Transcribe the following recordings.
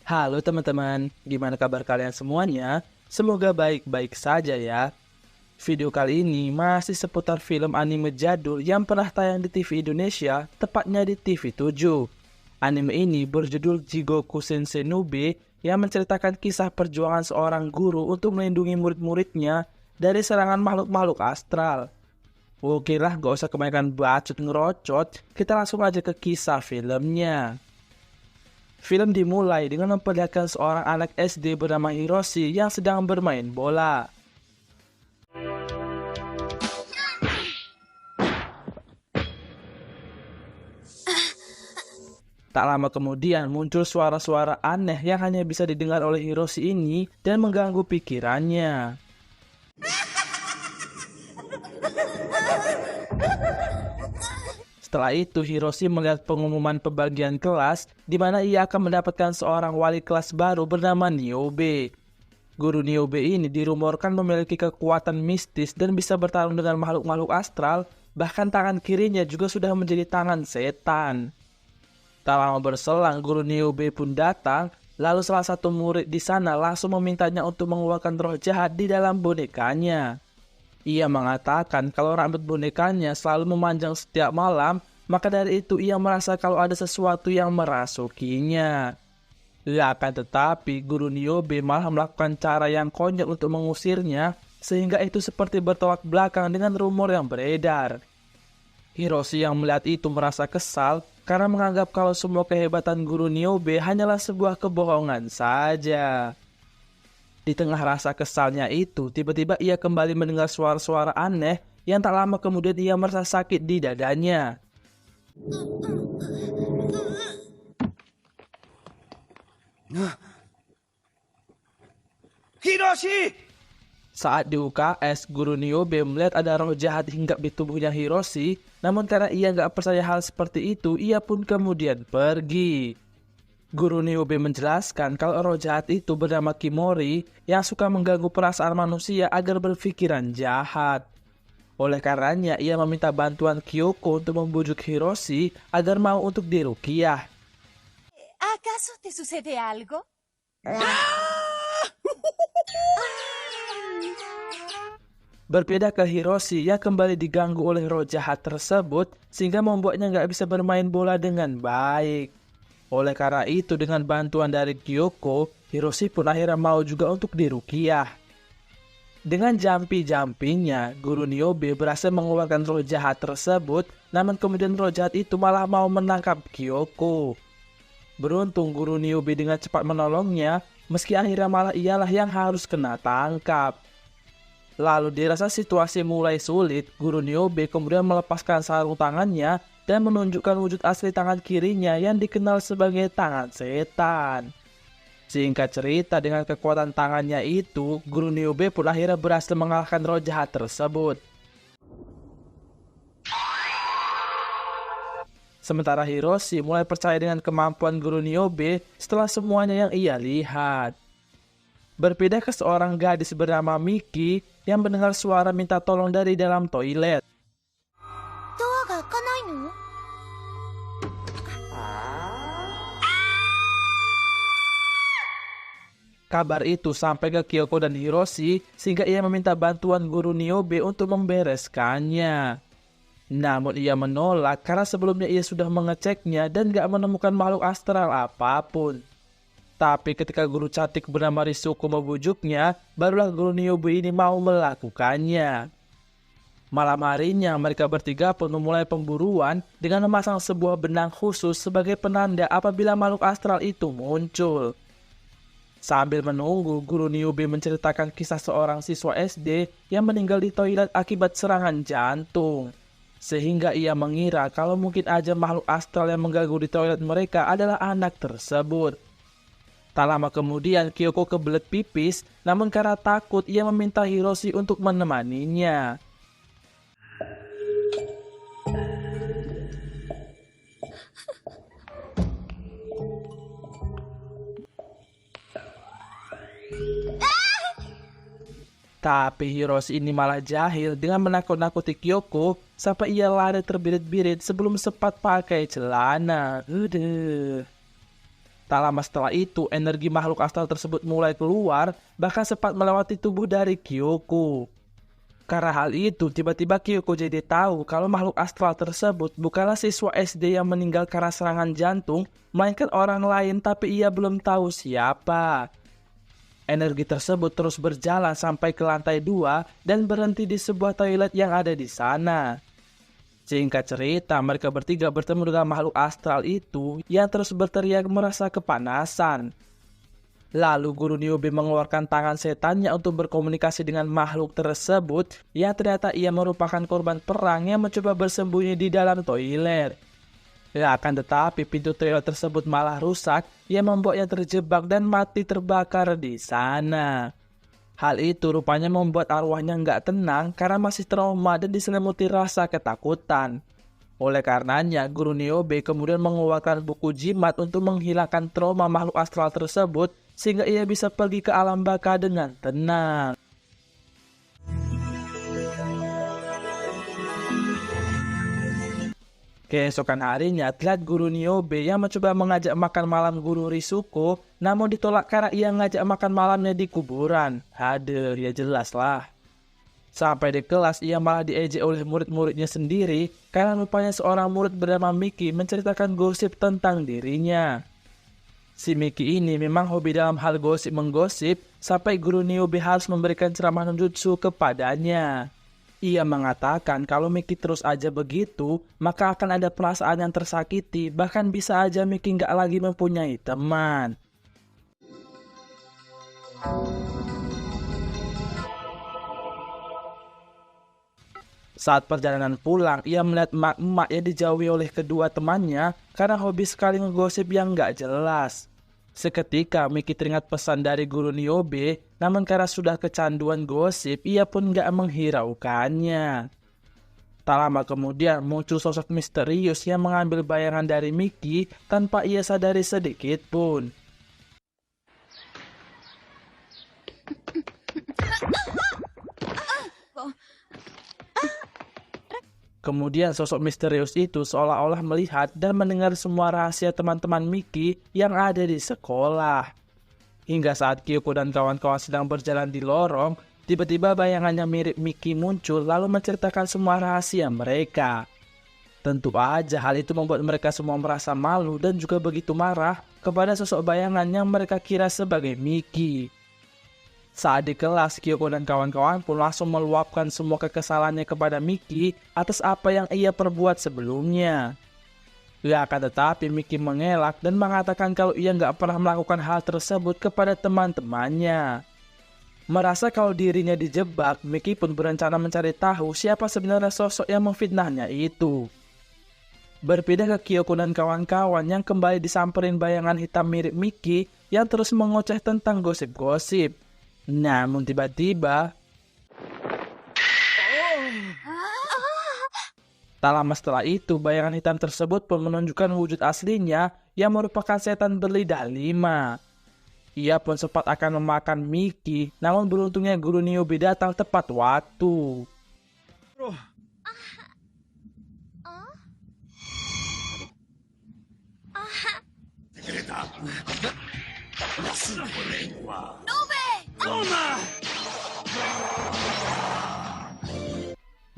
Halo teman-teman, gimana kabar kalian semuanya? Semoga baik-baik saja ya. Video kali ini masih seputar film anime jadul yang pernah tayang di TV Indonesia, tepatnya di TV 7. Anime ini berjudul Jigoku Sensei Nube yang menceritakan kisah perjuangan seorang guru untuk melindungi murid-muridnya dari serangan makhluk-makhluk astral. Oke lah, gak usah kebanyakan bacot ngerocot, kita langsung aja ke kisah filmnya. Film dimulai dengan memperlihatkan seorang anak SD bernama Hiroshi yang sedang bermain bola. Tak lama kemudian muncul suara-suara aneh yang hanya bisa didengar oleh Hiroshi ini dan mengganggu pikirannya. Setelah itu, Hiroshi melihat pengumuman pembagian kelas di mana ia akan mendapatkan seorang wali kelas baru bernama Niobe. Guru Niobe ini dirumorkan memiliki kekuatan mistis dan bisa bertarung dengan makhluk-makhluk astral, bahkan tangan kirinya juga sudah menjadi tangan setan. Tak lama berselang, guru Niobe pun datang, lalu salah satu murid di sana langsung memintanya untuk mengeluarkan roh jahat di dalam bonekanya. Ia mengatakan kalau rambut bonekanya selalu memanjang setiap malam, maka dari itu ia merasa kalau ada sesuatu yang merasukinya. Akan tetapi, guru Niobe malah melakukan cara yang konyol untuk mengusirnya, sehingga itu seperti bertolak belakang dengan rumor yang beredar. Hiroshi yang melihat itu merasa kesal karena menganggap kalau semua kehebatan guru Niobe hanyalah sebuah kebohongan saja. Di tengah rasa kesalnya itu, tiba-tiba ia kembali mendengar suara-suara aneh yang tak lama kemudian ia merasa sakit di dadanya. Hiroshi! Saat di UKS, guru Niobe melihat ada roh jahat hinggap di tubuhnya Hiroshi, namun karena ia nggak percaya hal seperti itu, ia pun kemudian pergi. Guru Niobe menjelaskan kalau roh jahat itu bernama Kimori yang suka mengganggu perasaan manusia agar berpikiran jahat. Oleh karenanya, ia meminta bantuan Kyoko untuk membujuk Hiroshi agar mau untuk diruqyah. ¿Acaso te sucede algo? Berbeda ke Hiroshi yang kembali diganggu oleh roh jahat tersebut sehingga membuatnya nggak bisa bermain bola dengan baik. Oleh karena itu, dengan bantuan dari Kyoko, Hiroshi pun akhirnya mau juga untuk diruqyah. Dengan jampi-jampinya, guru Niobe berhasil mengeluarkan roh jahat tersebut, namun kemudian roh jahat itu malah mau menangkap Kyoko. Beruntung guru Niobe dengan cepat menolongnya, meski akhirnya malah ialah yang harus kena tangkap. Lalu dirasa situasi mulai sulit, guru Niobe kemudian melepaskan sarung tangannya dan menunjukkan wujud asli tangan kirinya yang dikenal sebagai tangan setan. Singkat cerita, dengan kekuatan tangannya itu, guru Niobe pun akhirnya berhasil mengalahkan roh jahat tersebut. Sementara Hiroshi mulai percaya dengan kemampuan guru Niobe setelah semuanya yang ia lihat. Berbeda ke seorang gadis bernama Miki yang mendengar suara minta tolong dari dalam toilet. Kabar itu sampai ke Kyoko dan Hiroshi sehingga ia meminta bantuan guru Niobe untuk membereskannya. Namun ia menolak karena sebelumnya ia sudah mengeceknya dan gak menemukan makhluk astral apapun. Tapi ketika guru cantik bernama Risuko membujuknya, barulah guru Niobe ini mau melakukannya. Malam harinya mereka bertiga pun memulai pemburuan dengan memasang sebuah benang khusus sebagai penanda apabila makhluk astral itu muncul. Sambil menunggu, guru Niobe menceritakan kisah seorang siswa SD yang meninggal di toilet akibat serangan jantung. Sehingga ia mengira kalau mungkin aja makhluk astral yang mengganggu di toilet mereka adalah anak tersebut. Tak lama kemudian Kyoko kebelet pipis, namun karena takut ia meminta Hiroshi untuk menemaninya. Tapi Hiroshi ini malah jahil dengan menakut-nakuti Kyoko sampai ia lari terbirit-birit sebelum sempat pakai celana. Tak lama setelah itu, energi makhluk astral tersebut mulai keluar, bahkan sempat melewati tubuh dari Kyoko. Karena hal itu, tiba-tiba Kyoko jadi tahu kalau makhluk astral tersebut bukanlah siswa SD yang meninggal karena serangan jantung, melainkan orang lain tapi ia belum tahu siapa. Energi tersebut terus berjalan sampai ke lantai 2 dan berhenti di sebuah toilet yang ada di sana. Singkat cerita, mereka bertiga bertemu dengan makhluk astral itu yang terus berteriak merasa kepanasan. Lalu guru Niobe mengeluarkan tangan setannya untuk berkomunikasi dengan makhluk tersebut yang ternyata ia merupakan korban perang yang mencoba bersembunyi di dalam toilet. Ya, akan tetapi pintu toilet tersebut malah rusak yang membuatnya terjebak dan mati terbakar di sana. Hal itu rupanya membuat arwahnya nggak tenang karena masih trauma dan diselimuti rasa ketakutan. Oleh karenanya, guru Niobe kemudian mengeluarkan buku jimat untuk menghilangkan trauma makhluk astral tersebut sehingga ia bisa pergi ke alam baka dengan tenang. Keesokan harinya, terlihat guru Niobe yang mencoba mengajak makan malam guru Risuko, namun ditolak karena ia ngajak makan malamnya di kuburan. Hader, ya jelas lah. Sampai di kelas, ia malah diejek oleh murid-muridnya sendiri karena rupanya seorang murid bernama Miki menceritakan gosip tentang dirinya. Si Miki ini memang hobi dalam hal gosip-menggosip sampai guru Niobe harus memberikan ceramah ninjutsu kepadanya. Ia mengatakan kalau Miki terus aja begitu, maka akan ada perasaan yang tersakiti, bahkan bisa aja Miki nggak lagi mempunyai teman. Saat perjalanan pulang, ia melihat emak-emak yang dijauhi oleh kedua temannya karena hobi sekali ngegosip yang nggak jelas. Seketika Miki teringat pesan dari guru Niobe, namun karena sudah kecanduan gosip, ia pun gak menghiraukannya. Tak lama kemudian muncul sosok misterius yang mengambil bayangan dari Miki tanpa ia sadari sedikit pun. Kemudian sosok misterius itu seolah-olah melihat dan mendengar semua rahasia teman-teman Miki yang ada di sekolah. Hingga saat Kyoko dan kawan-kawan sedang berjalan di lorong, tiba-tiba bayangannya mirip Miki muncul lalu menceritakan semua rahasia mereka. Tentu aja hal itu membuat mereka semua merasa malu dan juga begitu marah kepada sosok bayangan yang mereka kira sebagai Miki. Saat di kelas, Kyoko dan kawan-kawan pun langsung meluapkan semua kekesalannya kepada Miki atas apa yang ia perbuat sebelumnya. Ya, akan tetapi Miki mengelak dan mengatakan kalau ia nggak pernah melakukan hal tersebut kepada teman-temannya. Merasa kalau dirinya dijebak, Miki pun berencana mencari tahu siapa sebenarnya sosok yang memfitnahnya itu. Berpindah ke Kyoko dan kawan-kawan yang kembali disamperin bayangan hitam mirip Miki yang terus mengoceh tentang gosip-gosip. Namun tiba-tiba, tak lama setelah itu bayangan hitam tersebut pun menunjukkan wujud aslinya yang merupakan setan berlidah 5. Ia pun sempat akan memakan Miki, namun beruntungnya guru Niobe datang tepat waktu.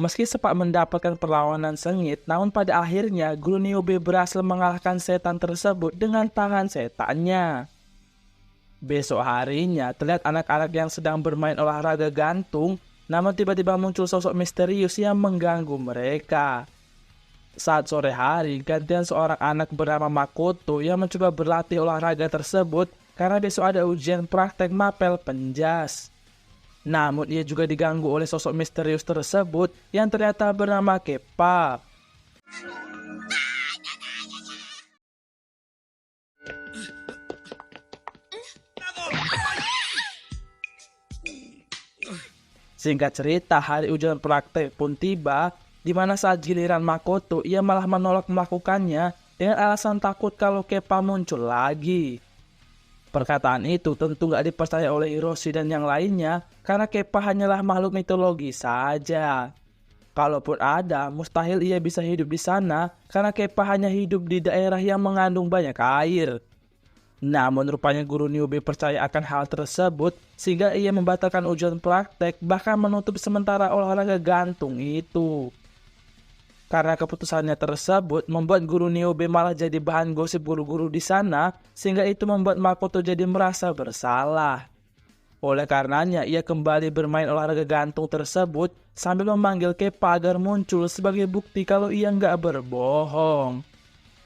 Meski sempat mendapatkan perlawanan sengit, namun pada akhirnya guru Niobe berhasil mengalahkan setan tersebut dengan tangan setannya. Besok harinya, terlihat anak-anak yang sedang bermain olahraga gantung, namun tiba-tiba muncul sosok misterius yang mengganggu mereka. Saat sore hari, gantian seorang anak bernama Makoto yang mencoba berlatih olahraga tersebut karena besok ada ujian praktek mapel penjas. Namun ia juga diganggu oleh sosok misterius tersebut yang ternyata bernama Keppa. Singkat cerita, hari ujian praktek pun tiba, di mana saat giliran Makoto ia malah menolak melakukannya dengan alasan takut kalau Keppa muncul lagi. Perkataan itu tentu gak dipercaya oleh Hiroshi dan yang lainnya karena Keppa hanyalah makhluk mitologi saja. Kalaupun ada, mustahil ia bisa hidup di sana karena Keppa hanya hidup di daerah yang mengandung banyak air. Namun rupanya guru Niobe percaya akan hal tersebut sehingga ia membatalkan ujian praktek bahkan menutup sementara olahraga gantung itu. Karena keputusannya tersebut membuat guru Niobe malah jadi bahan gosip guru-guru di sana sehingga itu membuat Makoto jadi merasa bersalah. Oleh karenanya ia kembali bermain olahraga gantung tersebut sambil memanggil Keppa agar muncul sebagai bukti kalau ia nggak berbohong.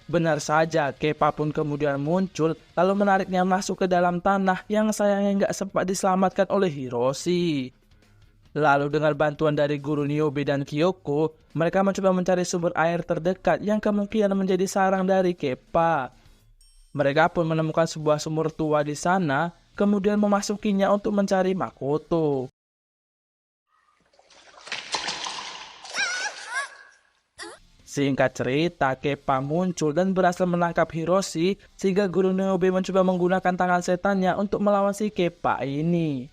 Benar saja, Keppa pun kemudian muncul lalu menariknya masuk ke dalam tanah yang sayangnya nggak sempat diselamatkan oleh Hiroshi. Lalu dengan bantuan dari guru Niobe dan Kyoko, mereka mencoba mencari sumber air terdekat yang kemungkinan menjadi sarang dari Keppa. Mereka pun menemukan sebuah sumur tua di sana, kemudian memasukinya untuk mencari Makoto. Singkat cerita, Keppa muncul dan berhasil menangkap Hiroshi sehingga guru Niobe mencoba menggunakan tangan setannya untuk melawan si Keppa ini.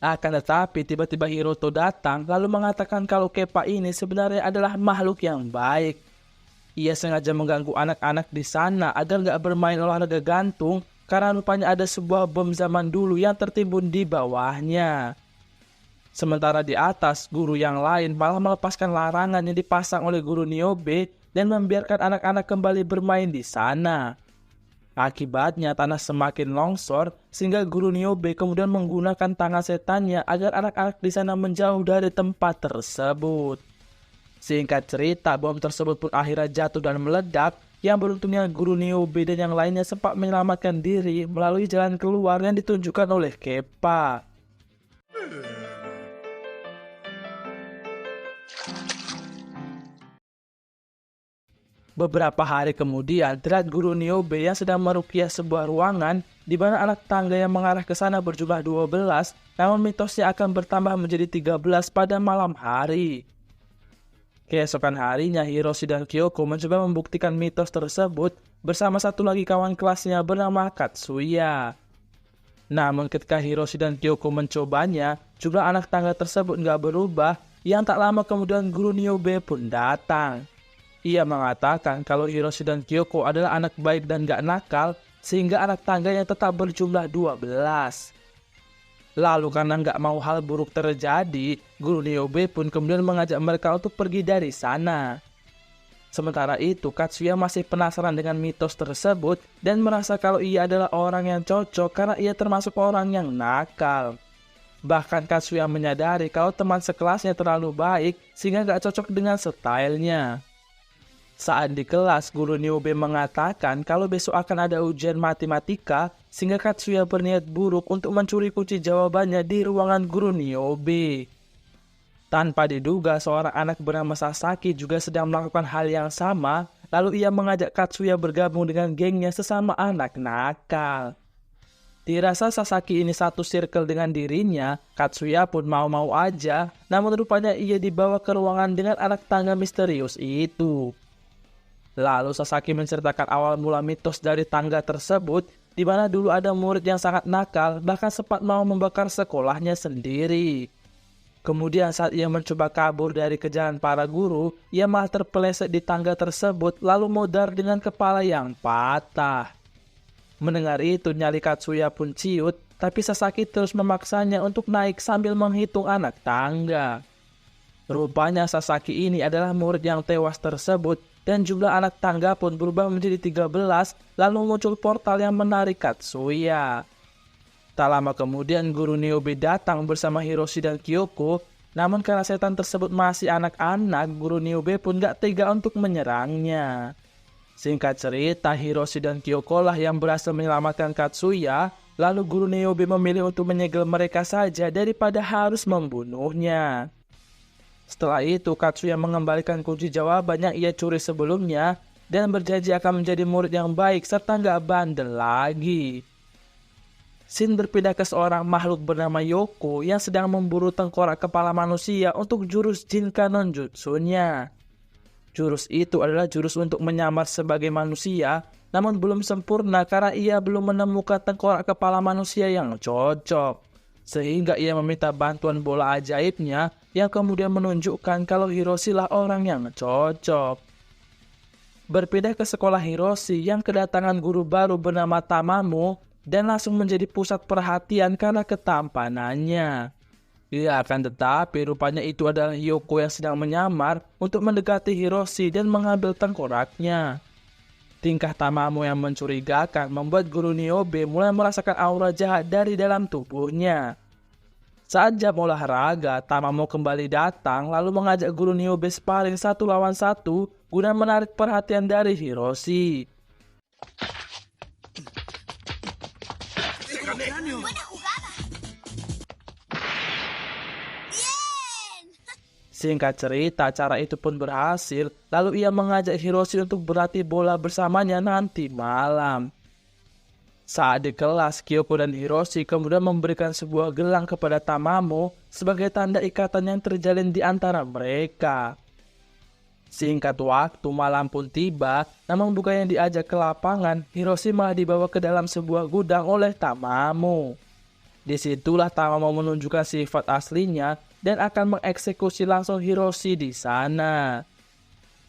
Akan tetapi tiba-tiba Hiroto datang lalu mengatakan kalau Keppa ini sebenarnya adalah makhluk yang baik. Ia sengaja mengganggu anak-anak di sana agar gak bermain olahraga gantung karena rupanya ada sebuah bom zaman dulu yang tertimbun di bawahnya. Sementara di atas, guru yang lain malah melepaskan larangan yang dipasang oleh guru Niobe dan membiarkan anak-anak kembali bermain di sana. Akibatnya tanah semakin longsor sehingga guru Niobe kemudian menggunakan tangan setannya agar anak-anak di sana menjauh dari tempat tersebut. Singkat cerita, bom tersebut pun akhirnya jatuh dan meledak. Yang beruntungnya guru Niobe dan yang lainnya sempat menyelamatkan diri melalui jalan keluar yang ditunjukkan oleh Keppa. Beberapa hari kemudian, terlihat guru Niobe yang sedang meruqyah sebuah ruangan di mana anak tangga yang mengarah ke sana berjumlah 12, namun mitosnya akan bertambah menjadi 13 pada malam hari. Keesokan harinya, Hiroshi dan Kyoko mencoba membuktikan mitos tersebut bersama satu lagi kawan kelasnya bernama Katsuya. Namun ketika Hiroshi dan Kyoko mencobanya, jumlah anak tangga tersebut nggak berubah, yang tak lama kemudian guru Niobe pun datang. Ia mengatakan kalau Hiroshi dan Kyoko adalah anak baik dan gak nakal, sehingga anak tangganya tetap berjumlah 12. Lalu karena gak mau hal buruk terjadi, guru Niobe pun kemudian mengajak mereka untuk pergi dari sana. Sementara itu, Katsuya masih penasaran dengan mitos tersebut dan merasa kalau ia adalah orang yang cocok karena ia termasuk orang yang nakal. Bahkan Katsuya menyadari kalau teman sekelasnya terlalu baik sehingga gak cocok dengan stylenya. Saat di kelas, guru Niobe mengatakan kalau besok akan ada ujian matematika sehingga Katsuya berniat buruk untuk mencuri kunci jawabannya di ruangan guru Niobe. Tanpa diduga, seorang anak bernama Sasaki juga sedang melakukan hal yang sama, lalu ia mengajak Katsuya bergabung dengan gengnya sesama anak nakal. Dirasa Sasaki ini satu circle dengan dirinya, Katsuya pun mau-mau aja, namun rupanya ia dibawa ke ruangan dengan anak tangga misterius itu. Lalu Sasaki menceritakan awal mula mitos dari tangga tersebut, di mana dulu ada murid yang sangat nakal, bahkan sempat mau membakar sekolahnya sendiri. Kemudian saat ia mencoba kabur dari kejaran para guru, ia malah terpeleset di tangga tersebut lalu modar dengan kepala yang patah. Mendengar itu nyali Katsuya pun ciut, tapi Sasaki terus memaksanya untuk naik sambil menghitung anak tangga. Rupanya Sasaki ini adalah murid yang tewas tersebut, dan jumlah anak tangga pun berubah menjadi 13, lalu muncul portal yang menarik Katsuya. Tak lama kemudian guru Niobe datang bersama Hiroshi dan Kyoko, namun karena setan tersebut masih anak-anak, guru Niobe pun gak tega untuk menyerangnya. Singkat cerita, Hiroshi dan Kyoko lah yang berhasil menyelamatkan Katsuya, lalu guru Niobe memilih untuk menyegel mereka saja daripada harus membunuhnya. Setelah itu, Katsuya mengembalikan kunci jawaban yang ia curi sebelumnya dan berjanji akan menjadi murid yang baik serta gak bandel lagi. Scene berpindah ke seorang makhluk bernama Yoko yang sedang memburu tengkorak kepala manusia untuk jurus Jinkanon Jutsunya. Jurus itu adalah jurus untuk menyamar sebagai manusia, namun belum sempurna karena ia belum menemukan tengkorak kepala manusia yang cocok. Sehingga ia meminta bantuan bola ajaibnya yang kemudian menunjukkan kalau Hiroshi lah orang yang cocok. berpindah ke sekolah Hiroshi yang kedatangan guru baru bernama Tamamo dan langsung menjadi pusat perhatian karena ketampanannya. Ya, akan tetapi rupanya itu adalah Hyoko yang sedang menyamar untuk mendekati Hiroshi dan mengambil tengkoraknya. Tingkah Tamamo yang mencurigakan membuat guru Niobe mulai merasakan aura jahat dari dalam tubuhnya. Saat jam olahraga, Tamamo kembali datang lalu mengajak guru Niobe sparring 1 lawan 1 guna menarik perhatian dari Hiroshi. Singkat cerita, cara itu pun berhasil, lalu ia mengajak Hiroshi untuk berlatih bola bersamanya nanti malam. Saat di kelas, Kyoko dan Hiroshi kemudian memberikan sebuah gelang kepada Tamamo sebagai tanda ikatan yang terjalin di antara mereka. Singkat waktu, malam pun tiba, namun bukan yang diajak ke lapangan, Hiroshi malah dibawa ke dalam sebuah gudang oleh Tamamo. Disitulah Tamamo menunjukkan sifat aslinya dan akan mengeksekusi langsung Hiroshi di sana.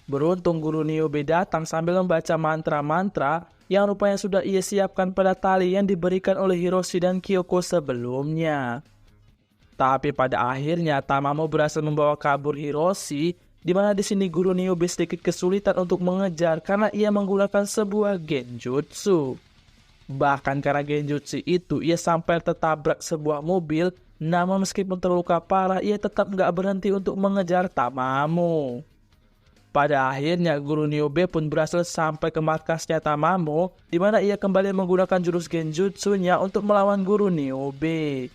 Beruntung guru Niobe datang sambil membaca mantra-mantra yang rupanya sudah ia siapkan pada tali yang diberikan oleh Hiroshi dan Kyoko sebelumnya. Tapi pada akhirnya Tamamo berhasil membawa kabur Hiroshi, di mana di sini guru Niobe sedikit kesulitan untuk mengejar karena ia menggunakan sebuah genjutsu. Bahkan karena genjutsu itu ia sampai tertabrak sebuah mobil, namun meskipun terluka parah ia tetap nggak berhenti untuk mengejar Tamamo. Pada akhirnya guru Niobe pun berhasil sampai ke markasnya Tamamo, di mana ia kembali menggunakan jurus genjutsunya untuk melawan guru Niobe.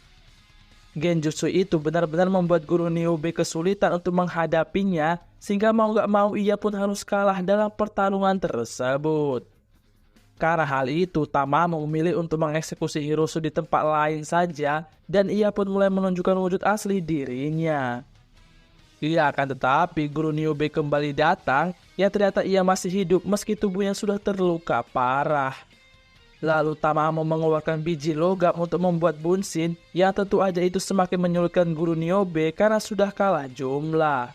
Genjutsu itu benar-benar membuat guru Niobe kesulitan untuk menghadapinya, sehingga mau gak mau ia pun harus kalah dalam pertarungan tersebut. Karena hal itu, Tamamo memilih untuk mengeksekusi Hiroshi di tempat lain saja, dan ia pun mulai menunjukkan wujud asli dirinya. Ia akan tetapi guru Niobe kembali datang, yang ternyata ia masih hidup meski tubuhnya sudah terluka parah. Lalu Tamamo mengeluarkan biji logam untuk membuat bunsin, yang tentu aja itu semakin menyulitkan guru Niobe karena sudah kalah jumlah.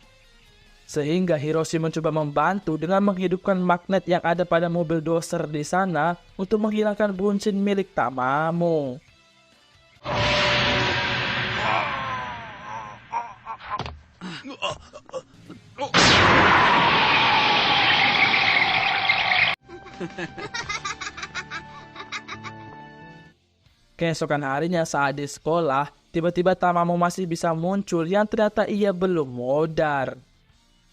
Sehingga Hiroshi mencoba membantu dengan menghidupkan magnet yang ada pada mobil doser di sana untuk menghilangkan bunsin milik Tamamo. Keesokan harinya saat di sekolah, tiba-tiba Tamamo masih bisa muncul yang ternyata ia belum modar.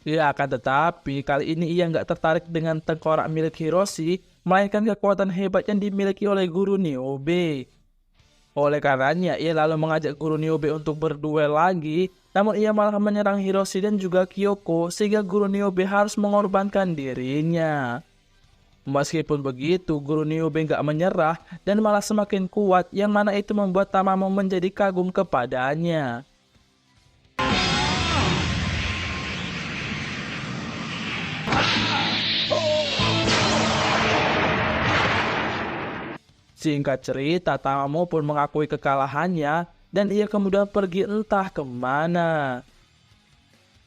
Ya, akan tetapi kali ini ia nggak tertarik dengan tengkorak milik Hiroshi, melainkan kekuatan hebat yang dimiliki oleh guru Niobe. Oleh karenanya, ia lalu mengajak guru Niobe untuk berduel lagi, namun ia malah menyerang Hiroshi dan juga Kyoko, sehingga guru Niobe harus mengorbankan dirinya. Meskipun begitu, guru Niobe nggak menyerah dan malah semakin kuat, yang mana itu membuat Tamamo menjadi kagum kepadanya. Singkat cerita, Tamamo pun mengakui kekalahannya dan ia kemudian pergi entah kemana.